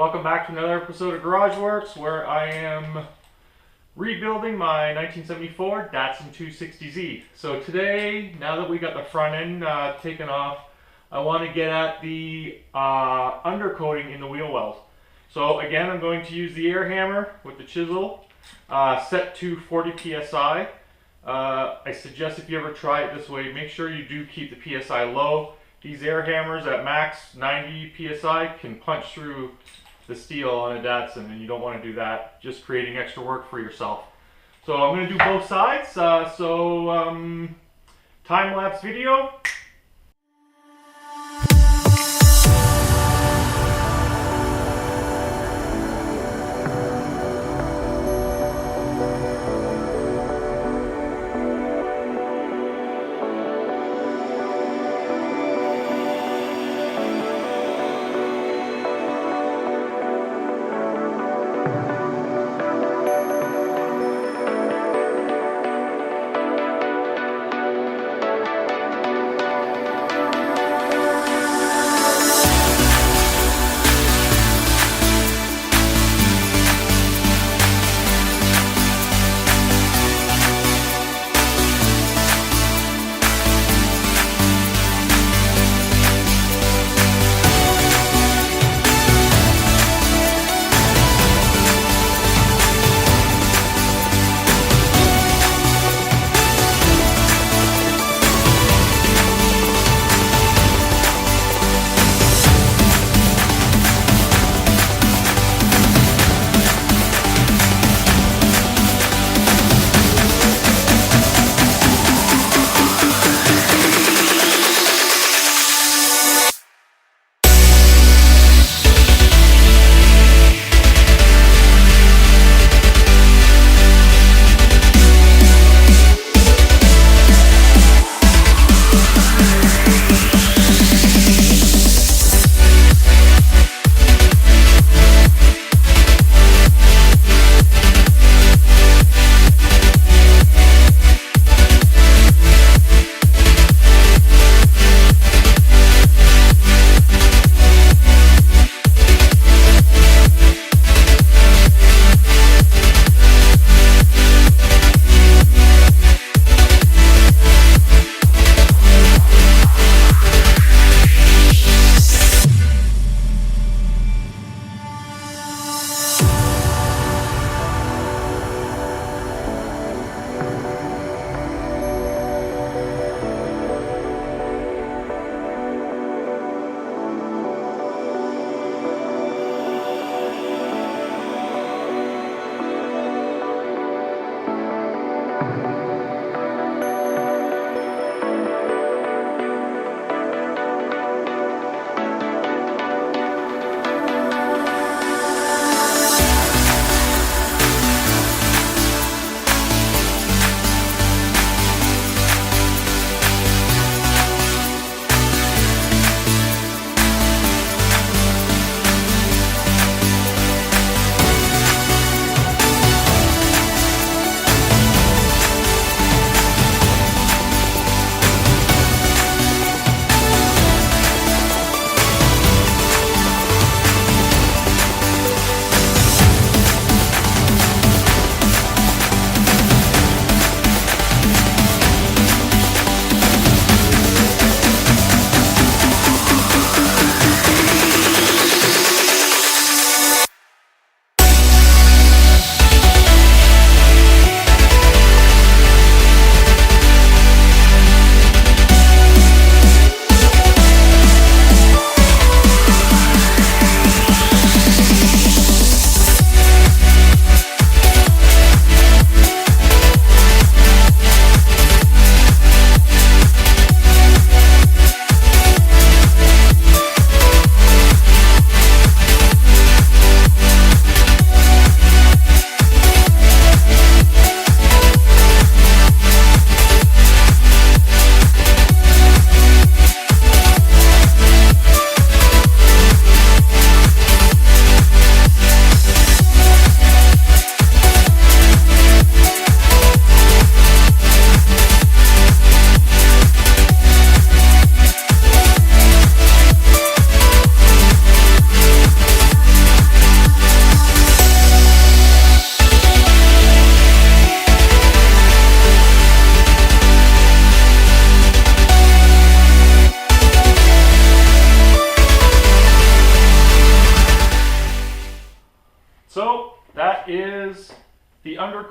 welcome back to another episode of Garage Works, where I am rebuilding my 1974 Datsun 260Z. So today, now that we got the front end taken off, I want to get at the undercoating in the wheel wells. So again, I'm going to use the air hammer with the chisel, set to 40 psi. I suggest if you ever try it this way, make sure you do keep the psi low. These air hammers at max 90 psi can punch through the steel on a Datsun, and you don't want to do that, just creating extra work for yourself. So I'm going to do both sides, time-lapse video.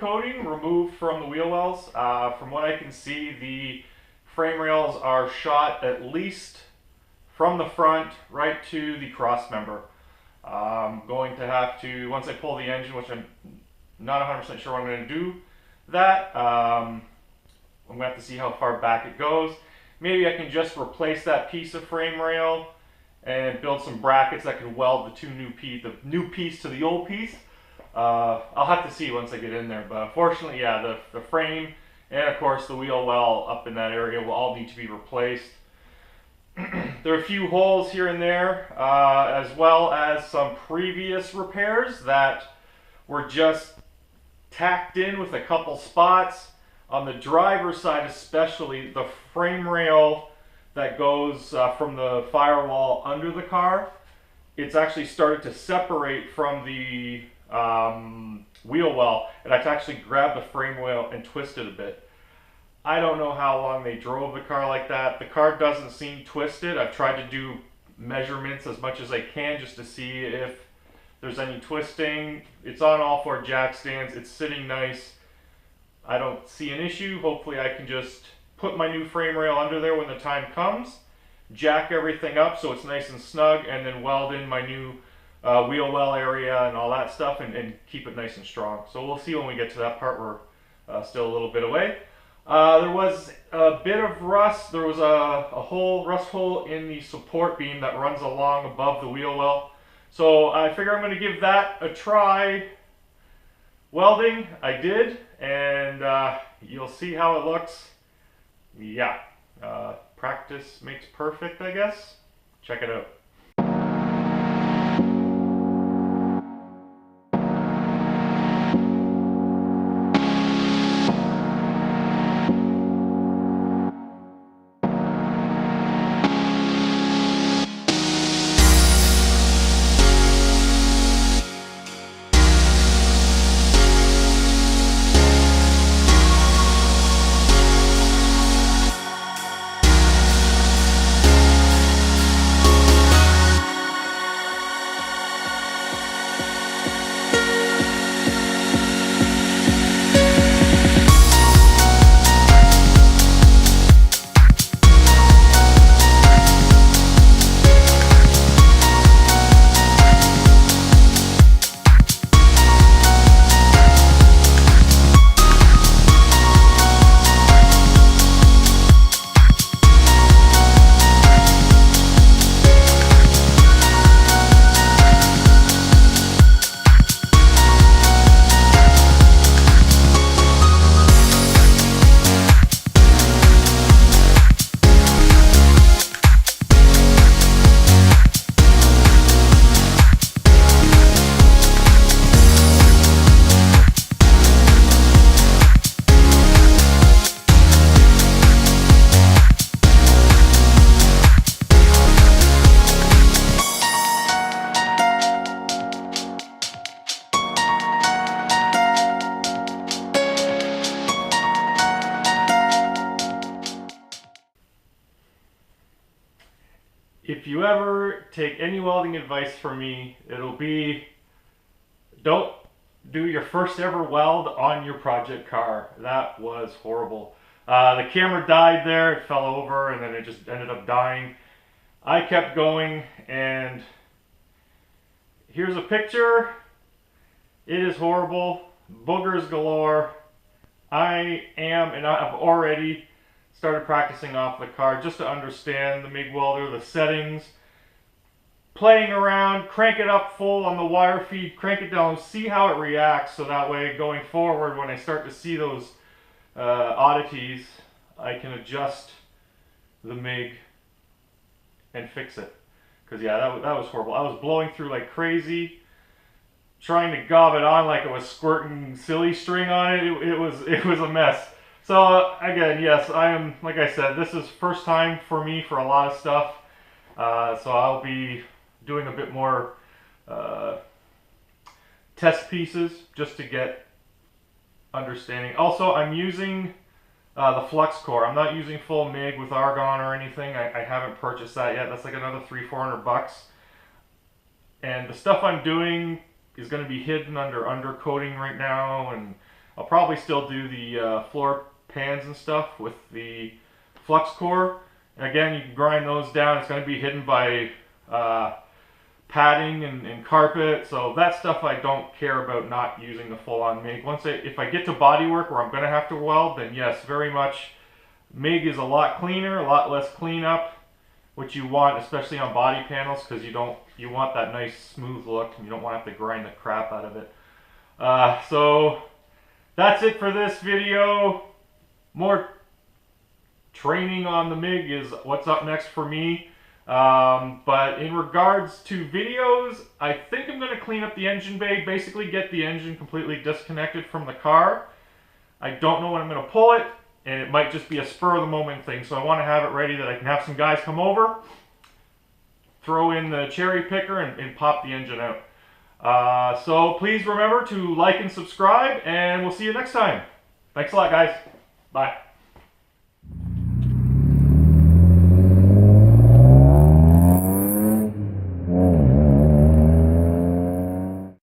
undercoating removed from the wheel wells. From what I can see, the frame rails are shot at least from the front right to the cross member. I'm going to have to, once I pull the engine, which I'm not 100% sure what I'm going to do, I'm going to have to see how far back it goes. Maybe I can just replace that piece of frame rail and build some brackets that can weld the new piece to the old piece. I'll have to see once I get in there, but unfortunately, yeah, the frame and of course the wheel well up in that area will all need to be replaced. There are a few holes here and there, as well as some previous repairs that were just tacked in with a couple spots. On the driver's side especially, the frame rail that goes from the firewall under the car, it's actually started to separate from the wheel well, and I've actually grabbed the frame rail and twisted a bit. I don't know how long they drove the car like that. The car doesn't seem twisted. I've tried to do measurements as much as I can just to see if there's any twisting. It's on all four jack stands. It's sitting nice. I don't see an issue. Hopefully I can just put my new frame rail under there when the time comes, jack everything up so it's nice and snug, and then weld in my new wheel well area and all that stuff and keep it nice and strong. So we'll see when we get to that part. We're still a little bit away. There was a bit of rust. There was a rust hole in the support beam that runs along above the wheel well. So I figure I'm going to give that a try welding. I did, and you'll see how it looks. Yeah, practice makes perfect, I guess. Check it out. If you ever take any welding advice from me, it'll be don't do your first ever weld on your project car. That was horrible. The camera died there, it fell over, and then it just ended up dying. I kept going, and here's a picture. It is horrible. Boogers galore. I am, and I've already started practicing off the car just to understand the MIG welder, the settings, playing around, crank it up full on the wire feed, crank it down, see how it reacts, so that way going forward when I start to see those oddities, I can adjust the MIG and fix it. Because yeah, that was horrible. I was blowing through like crazy, trying to gob it on like it was squirting silly string on it. It was a mess. So again, yes, I am, like I said, this is first time for me for a lot of stuff. So I'll be doing a bit more test pieces just to get understanding. Also, I'm using the flux core. I'm not using full MIG with argon or anything. I haven't purchased that yet. That's like another $300-400 bucks. And the stuff I'm doing is going to be hidden under undercoating right now, and I'll probably still do the floor pans and stuff with the flux core. And again, you can grind those down. It's going to be hidden by padding and carpet, so that stuff I don't care about not using the full-on MIG. If I get to bodywork where I'm going to have to weld, then yes, very much MIG is a lot cleaner, a lot less cleanup, which you want, especially on body panels, because you want that nice smooth look, and you don't want to have to grind the crap out of it. So that's it for this video. More training on the MIG is what's up next for me. But in regards to videos, I think I'm going to clean up the engine bay, basically get the engine completely disconnected from the car. I don't know when I'm going to pull it, and it might just be a spur of the moment thing, so I want to have it ready that I can have some guys come over, throw in the cherry picker, and pop the engine out. So please remember to like and subscribe, and we'll see you next time. Thanks a lot, guys. Bye.